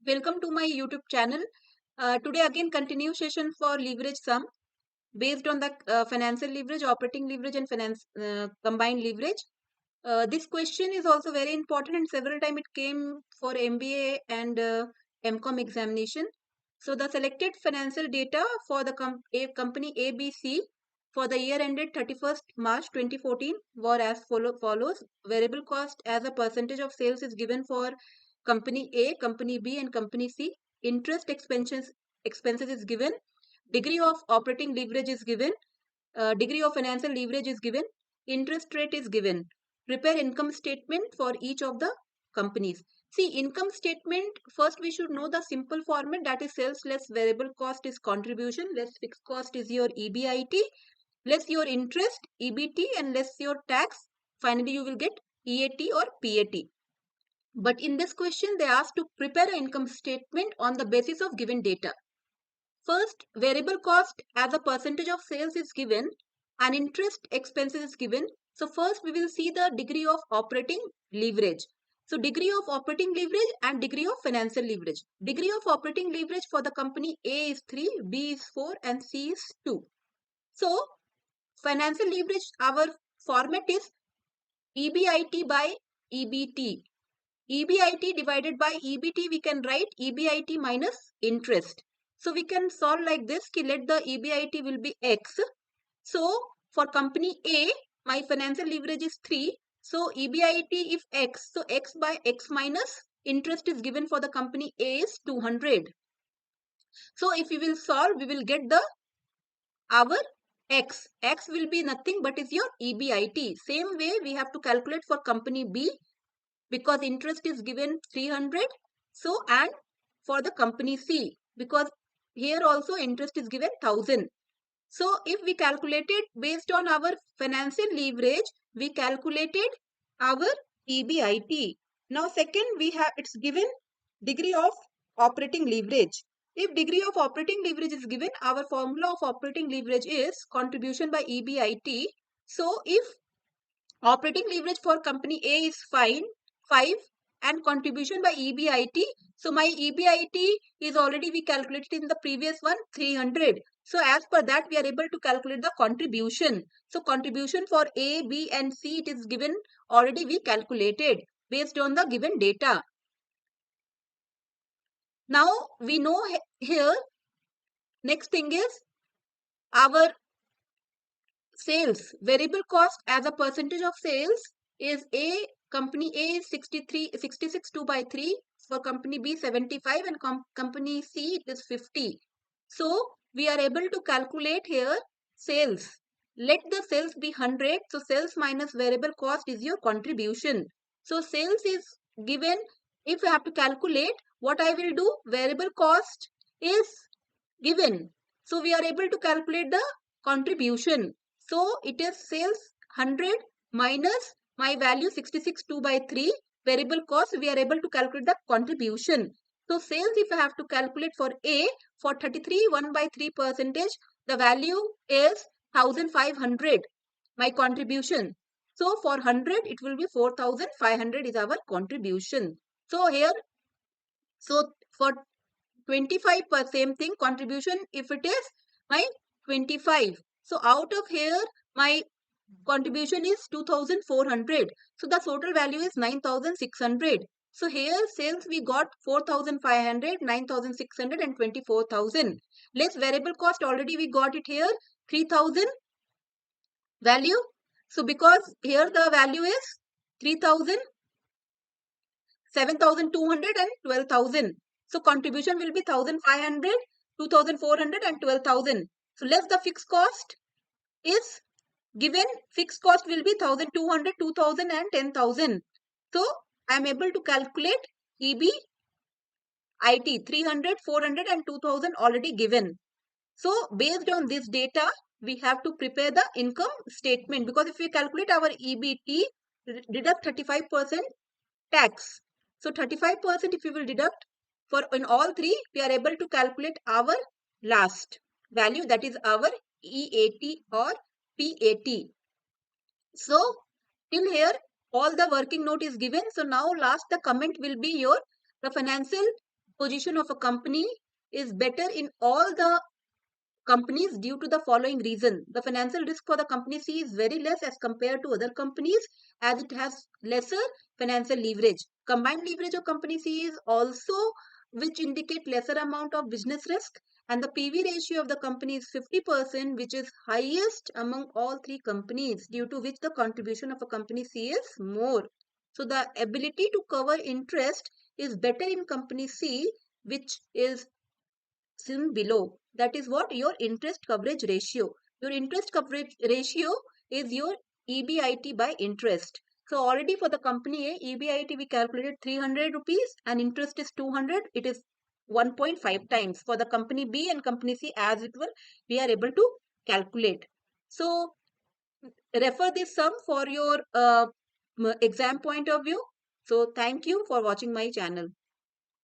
Welcome to my YouTube channel. Today again continuation for leverage sum based on the financial leverage, operating leverage and finance combined leverage. This question is also very important and several times it came for MBA and MCom examination. So the selected financial data for the company ABC for the year ended 31st March 2014 were as follows. Variable cost as a percentage of sales is given for company A, company B and company C. Interest expenses is given. Degree of operating leverage is given. Degree of financial leverage is given. Interest rate is given. Prepare income statement for each of the companies. See, income statement, first we should know the simple format, that is sales less variable cost is contribution, less fixed cost is your EBIT, less your interest, EBT and less your tax. Finally, you will get EAT or PAT. But in this question, they asked to prepare an income statement on the basis of given data. First, variable cost as a percentage of sales is given and interest expenses is given. So first we will see the degree of operating leverage. So degree of operating leverage and degree of financial leverage. Degree of operating leverage for the company A is 3, B is 4 and C is 2. So financial leverage, our format is EBIT by EBT. EBIT divided by EBT, we can write EBIT minus interest. So we can solve like this, ki let the EBIT will be X. So for company A, my financial leverage is 3. So EBIT if X, so X by X minus interest is given for the company A is 200. So if we will solve, we will get our X. X will be nothing but is your EBIT. Same way we have to calculate for company B, because interest is given 300. So, and for the company C, because here also interest is given 1000. So, if we calculated based on our financial leverage, we calculated our EBIT. Now, second, we have, it's given degree of operating leverage. If degree of operating leverage is given, our formula of operating leverage is contribution by EBIT. So, if operating leverage for company A is 5 and contribution by EBIT. So my EBIT is already we calculated in the previous one 300. So as per that we are able to calculate the contribution. So contribution for A, B and C it is given already we calculated based on the given data. Now we know here next thing is our sales. Variable cost as a percentage of sales is A, company A is 66 2 by 3, for company B 75 and company C it is 50. So we are able to calculate here sales. Let the sales be 100. So sales minus variable cost is your contribution. So sales is given. If you have to calculate, what I will do, variable cost is given. So we are able to calculate the contribution. So it is sales 100 minus my value 66 2 by 3 variable cost. We are able to calculate the contribution. So sales if I have to calculate for A, for 33 1 by 3 percentage, the value is 1500 my contribution. So for 100 it will be 4500 is our contribution. So here, so for 25 per same thing contribution if it is my 25. So out of here my contribution is 2400. So the total value is 9600. So here sales we got 4500, 9600 and 24,000. Less variable cost already we got it here 3000 value. So because here the value is 3000, 7200 and 12,000. So contribution will be 1500, 2400 and 12,000. So less the fixed cost is given. Fixed cost will be 1200, 2000 and 10,000. So I am able to calculate EBIT 300, 400 and 2000 already given. So based on this data, we have to prepare the income statement, because if we calculate our EBT, deduct 35% tax. So 35% if we will deduct for in all three, we are able to calculate our last value, that is our EAT or PAT. So till here all the working note is given. So now last the comment will be your the financial position of a company is better in all the companies due to the following reason. The financial risk for the company C is very less as compared to other companies, as it has lesser financial leverage. Combined leverage of company C is also which indicate lesser amount of business risk, and the PV ratio of the company is 50%, which is highest among all three companies, due to which the contribution of a company C is more. So the ability to cover interest is better in company C, which is seen below. That is what your interest coverage ratio. Your interest coverage ratio is your EBIT by interest. So already for the company A, EBIT we calculated 300 rupees and interest is 200. It is 1.5 times. For the company B and company C as it were, we are able to calculate. So refer this sum for your exam point of view. So thank you for watching my channel.